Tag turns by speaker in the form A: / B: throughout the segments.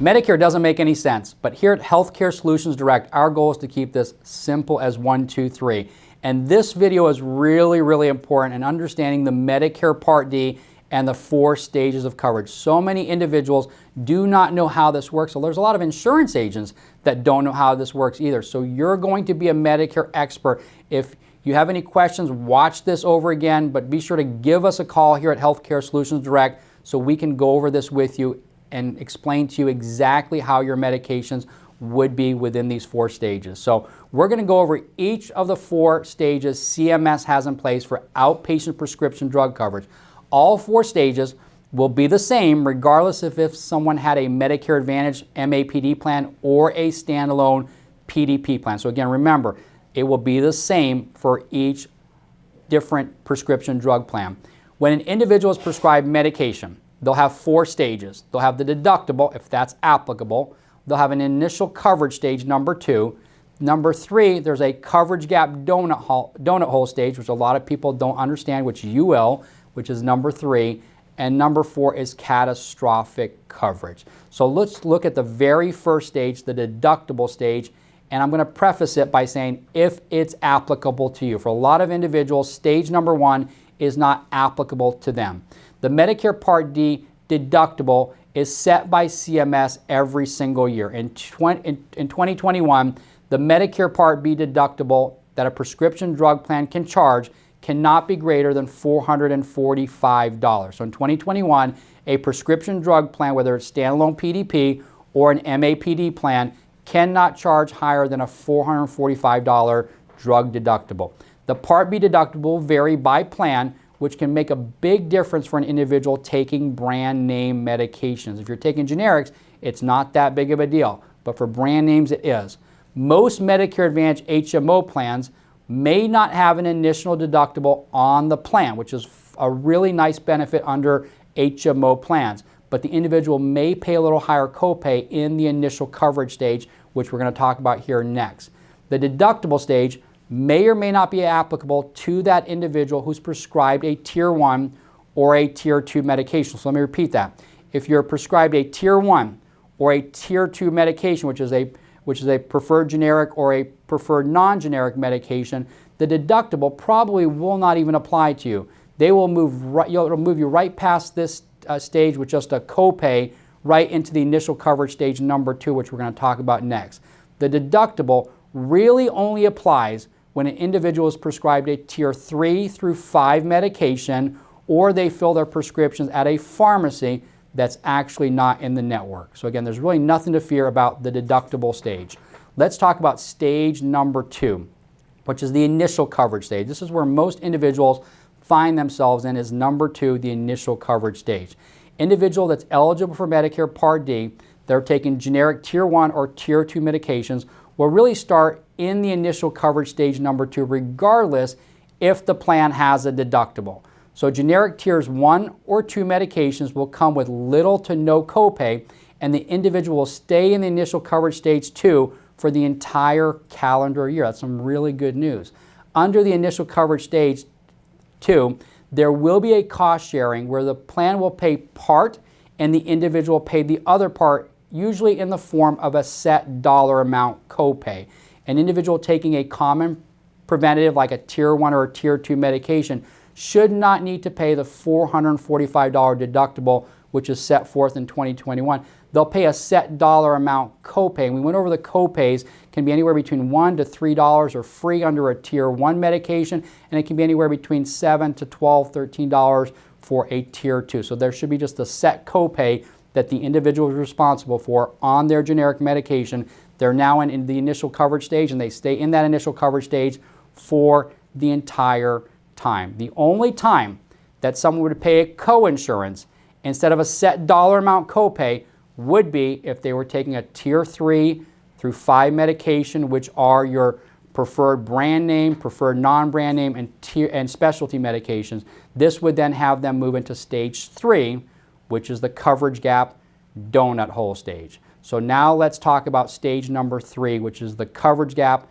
A: Medicare doesn't make any sense, but here at Healthcare Solutions Direct, our goal is to keep this simple as 1, 2, 3. And this video is really important in understanding the Medicare Part D and the 4 stages of coverage. So many individuals do not know how this works. So there's a lot of insurance agents that don't know how this works either. So you're going to be a Medicare expert. If you have any questions, watch this over again, but be sure to give us a call here at Healthcare Solutions Direct so we can go over this with you and explain to you exactly how your medications would be within these 4 stages. So we're going to go over each of the 4 stages CMS has in place for outpatient prescription drug coverage. All 4 stages will be the same regardless if someone had a Medicare Advantage MAPD plan or a standalone PDP plan. So again, remember, it will be the same for each different prescription drug plan. When an individual is prescribed medication, they'll have 4 stages. They'll have the deductible, if that's applicable. They'll have an initial coverage stage, number 2. Number 3, there's a coverage gap donut hole stage, which a lot of people don't understand, which you will, which is number 3. And number 4 is catastrophic coverage. So let's look at the very first stage, the deductible stage. And I'm going to preface it by saying if it's applicable to you. For a lot of individuals, stage number 1 is not applicable to them. The Medicare Part D deductible is set by CMS every single year. In 2021, the Medicare Part B deductible that a prescription drug plan can charge cannot be greater than $445. So in 2021, a prescription drug plan, whether it's standalone PDP or an MAPD plan, cannot charge higher than a $445 drug deductible. The Part B deductible will vary by plan, which can make a big difference for an individual taking brand name medications. If you're taking generics, it's not that big of a deal, but for brand names it is. Most Medicare Advantage HMO plans may not have an initial deductible on the plan, which is a really nice benefit under HMO plans, but the individual may pay a little higher copay in the initial coverage stage, which we're going to talk about here next. The deductible stage may or may not be applicable to that individual who's prescribed a Tier 1 or a Tier 2 medication. So let me repeat that. If you're prescribed a Tier 1 or a Tier 2 medication, which is a preferred generic or a preferred non-generic medication, the deductible probably will not even apply to you. They will it'll move you right past this stage with just a copay right into the initial coverage stage number 2, which we're going to talk about next. The deductible really only applies when an individual is prescribed a Tier 3 through 5 medication or they fill their prescriptions at a pharmacy that's actually not in the network. So again, there's really nothing to fear about the deductible stage. Let's talk about stage number 2, which is the initial coverage stage. This is where most individuals find themselves in, is number 2, the initial coverage stage. Individual that's eligible for Medicare Part D, they're taking generic Tier 1 or Tier 2 medications, will really start in the initial coverage stage number 2, regardless if the plan has a deductible. So generic Tiers 1 or 2 medications will come with little to no copay, and the individual will stay in the initial coverage stage 2 for the entire calendar year. That's some really good news. Under the initial coverage stage 2, there will be a cost sharing where the plan will pay part and the individual will pay the other part, usually in the form of a set dollar amount copay. An individual taking a common preventative like a Tier 1 or a Tier 2 medication should not need to pay the $445 deductible, which is set forth in 2021. They'll pay a set dollar amount copay. And we went over the copays, can be anywhere between $1 to $3 or free under a Tier 1 medication, and it can be anywhere between $7 to $12, $13 for a Tier 2. So there should be just a set copay that the individual is responsible for on their generic medication. They're now in the initial coverage stage, and they stay in that initial coverage stage for the entire time. The only time that someone would pay a co-insurance instead of a set dollar amount copay would be if they were taking a Tier 3 through 5 medication, which are your preferred brand name, preferred non-brand name, and specialty medications. This would then have them move into stage 3, which is the coverage gap donut hole stage. So now let's talk about stage number 3, which is the coverage gap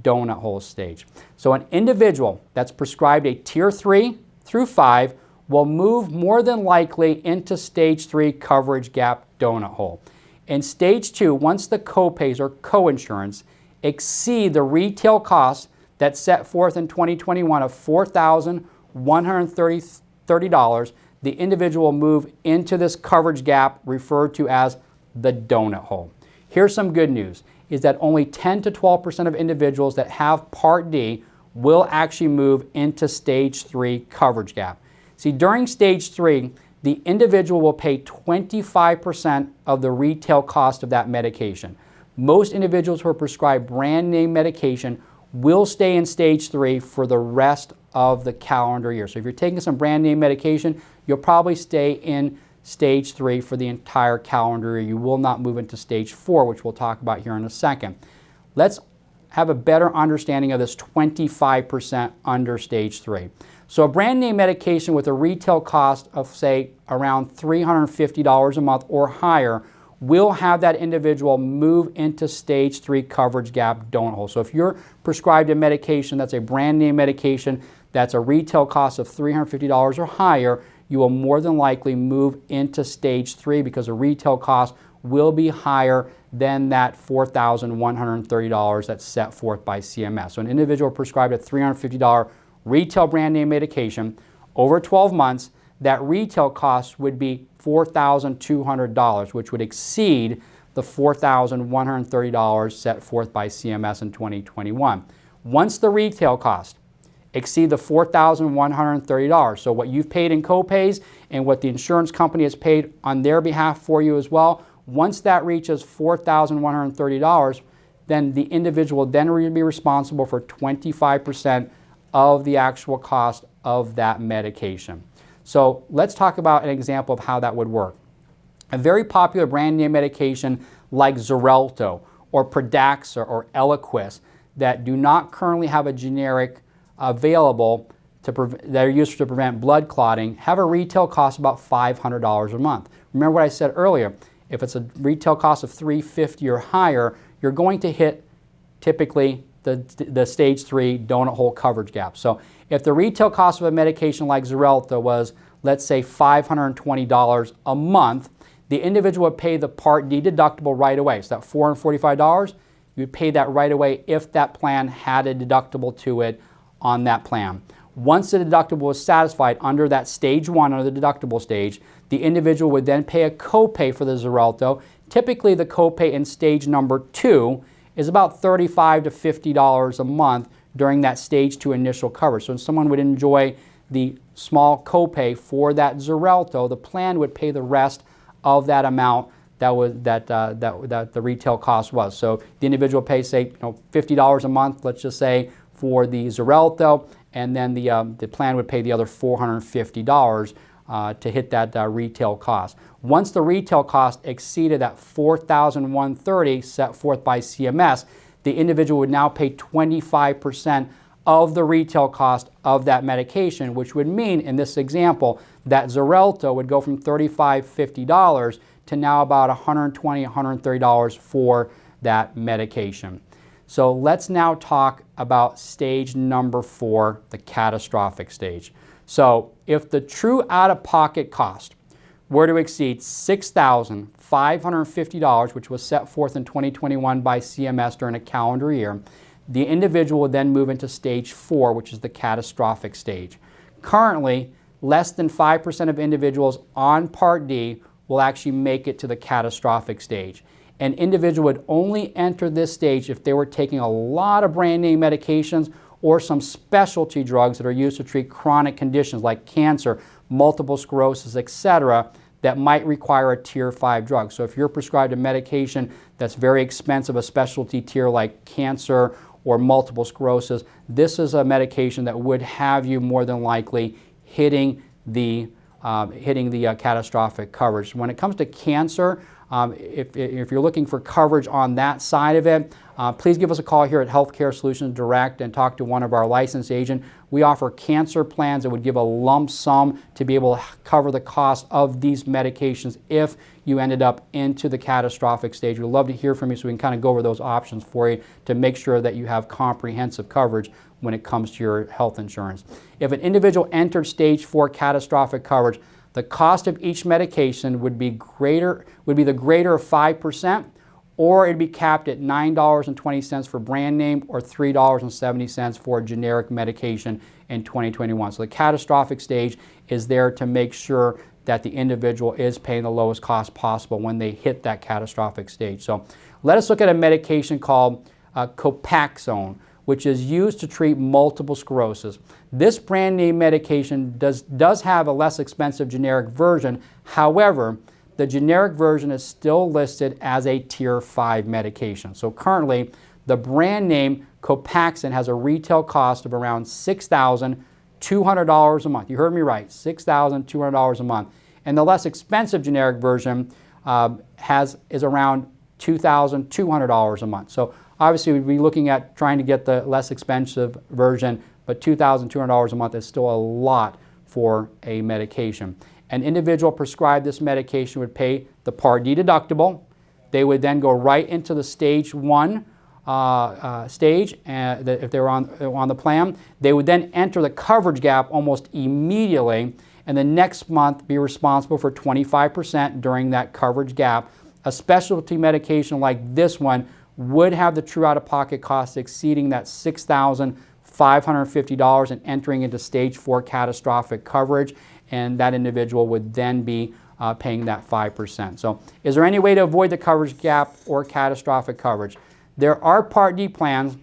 A: donut hole stage. So an individual that's prescribed a Tier 3 through 5 will move more than likely into stage 3 coverage gap donut hole. In stage 2, once the copays or coinsurance exceed the retail costs that's set forth in 2021 of $4,130, the individual will move into this coverage gap referred to as the donut hole. Here's some good news, is that only 10 to 12% of individuals that have Part D will actually move into stage 3 coverage gap. See, during stage 3, the individual will pay 25% of the retail cost of that medication. Most individuals who are prescribed brand name medication will stay in stage 3 for the rest of the calendar year. So if you're taking some brand name medication, you'll probably stay in stage 3 for the entire calendar year. You will not move into stage 4, which we'll talk about here in a second. Let's have a better understanding of this 25% under stage 3. So a brand name medication with a retail cost of, say, around $350 a month or higher will have that individual move into stage 3 coverage gap donut hole. So if you're prescribed a medication that's a brand name medication that's a retail cost of $350 or higher, you will more than likely move into stage 3 because the retail cost will be higher than that $4,130 that's set forth by CMS. So an individual prescribed a $350 retail brand name medication over 12 months, that retail cost would be $4,200, which would exceed the $4,130 set forth by CMS in 2021. Once the retail cost exceed the $4,130, so what you've paid in copays and what the insurance company has paid on their behalf for you as well, once that reaches $4,130, then the individual then will be responsible for 25% of the actual cost of that medication. So let's talk about an example of how that would work. A very popular brand name medication like Xarelto or Pradaxa or Eliquis that do not currently have a generic available that are used to prevent blood clotting have a retail cost of about $500 a month. Remember what I said earlier, if it's a retail cost of $350 or higher, you're going to hit typically the stage 3 donut hole coverage gap. So if the retail cost of a medication like Xarelto was, let's say, $520 a month, the individual would pay the Part D deductible right away. So that $445, you would pay that right away if that plan had a deductible to it on that plan. Once the deductible was satisfied under that stage 1, under the deductible stage, the individual would then pay a copay for the Xarelto. Typically the copay in stage number 2 is about $35 to $50 a month during that stage 2 initial coverage. So when someone would enjoy the small copay for that Xarelto, the plan would pay the rest of that amount that the retail cost was. So the individual pays, say, $50 a month, let's just say, for the Xarelto, and then the plan would pay the other $450 to hit that retail cost. Once the retail cost exceeded that $4,130 set forth by CMS, the individual would now pay 25% of the retail cost of that medication, which would mean, in this example, that Xarelto would go from $35, $50 to now about $120, $130 for that medication. So let's now talk about stage number 4, the catastrophic stage. So if the true out-of-pocket cost were to exceed $6,550, which was set forth in 2021 by CMS during a calendar year, the individual would then move into stage 4, which is the catastrophic stage. Currently, less than 5% of individuals on Part D will actually make it to the catastrophic stage. An individual would only enter this stage if they were taking a lot of brand name medications or some specialty drugs that are used to treat chronic conditions like cancer, multiple sclerosis, etc., that might require a tier 5 drug. So if you're prescribed a medication that's very expensive, a specialty tier like cancer or multiple sclerosis, this is a medication that would have you more than likely hitting the catastrophic coverage. When it comes to cancer, if you're looking for coverage on that side of it, please give us a call here at Healthcare Solutions Direct and talk to one of our licensed agents. We offer cancer plans that would give a lump sum to be able to cover the cost of these medications if you ended up into the catastrophic stage. We'd love to hear from you so we can kind of go over those options for you to make sure that you have comprehensive coverage when it comes to your health insurance. If an individual entered stage 4 catastrophic coverage, the cost of each medication would be the greater of 5%, or it'd be capped at $9.20 for brand name or $3.70 for generic medication in 2021. So the catastrophic stage is there to make sure that the individual is paying the lowest cost possible when they hit that catastrophic stage. So let us look at a medication called Copaxone, which is used to treat multiple sclerosis. This brand name medication does have a less expensive generic version. However, the generic version is still listed as a Tier 5 medication. So currently, the brand name Copaxone has a retail cost of around $6,200 a month. You heard me right, $6,200 a month. And the less expensive generic version is around $2,200 a month. So obviously, we'd be looking at trying to get the less expensive version, but $2,200 a month is still a lot for a medication. An individual prescribed this medication would pay the Part D deductible. They would then go right into the Stage 1 stage, if they were on the plan. They would then enter the coverage gap almost immediately, and the next month be responsible for 25% during that coverage gap. A specialty medication like this one would have the true out-of-pocket costs exceeding that $6,550 and entering into Stage 4 catastrophic coverage, and that individual would then be paying that 5%. So is there any way to avoid the coverage gap or catastrophic coverage? There are Part D plans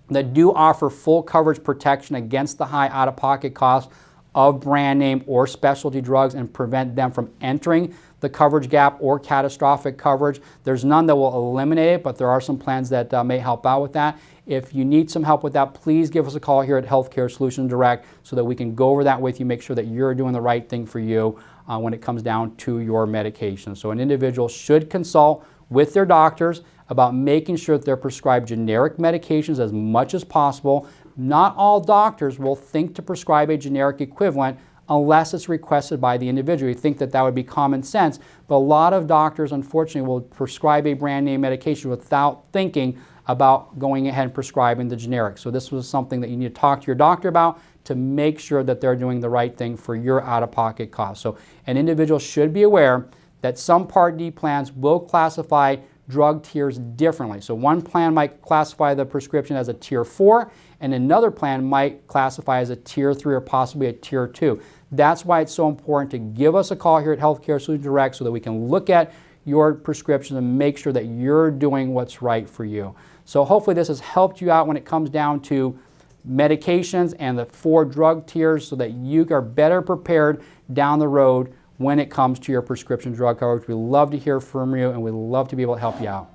A: that do offer full coverage protection against the high out-of-pocket costs of brand name or specialty drugs and prevent them from entering the coverage gap or catastrophic coverage. There's none that will eliminate it, but there are some plans that may help out with that. If you need some help with that, please give us a call here at Healthcare Solutions Direct so that we can go over that with you, make sure that you're doing the right thing for you when it comes down to your medication. So an individual should consult with their doctors about making sure that they're prescribed generic medications as much as possible. Not all doctors will think to prescribe a generic equivalent unless it's requested by the individual. You think that that would be common sense, but a lot of doctors, unfortunately, will prescribe a brand name medication without thinking about going ahead and prescribing the generic. So this was something that you need to talk to your doctor about to make sure that they're doing the right thing for your out-of-pocket costs. So an individual should be aware that some Part D plans will classify drug tiers differently. So one plan might classify the prescription as a Tier 4, and another plan might classify as a Tier 3 or possibly a Tier 2. That's why it's so important to give us a call here at Healthcare Solutions Direct so that we can look at your prescription and make sure that you're doing what's right for you. So hopefully this has helped you out when it comes down to medications and the 4 drug tiers so that you are better prepared down the road when it comes to your prescription drug coverage. We love to hear from you, and we'd love to be able to help you out.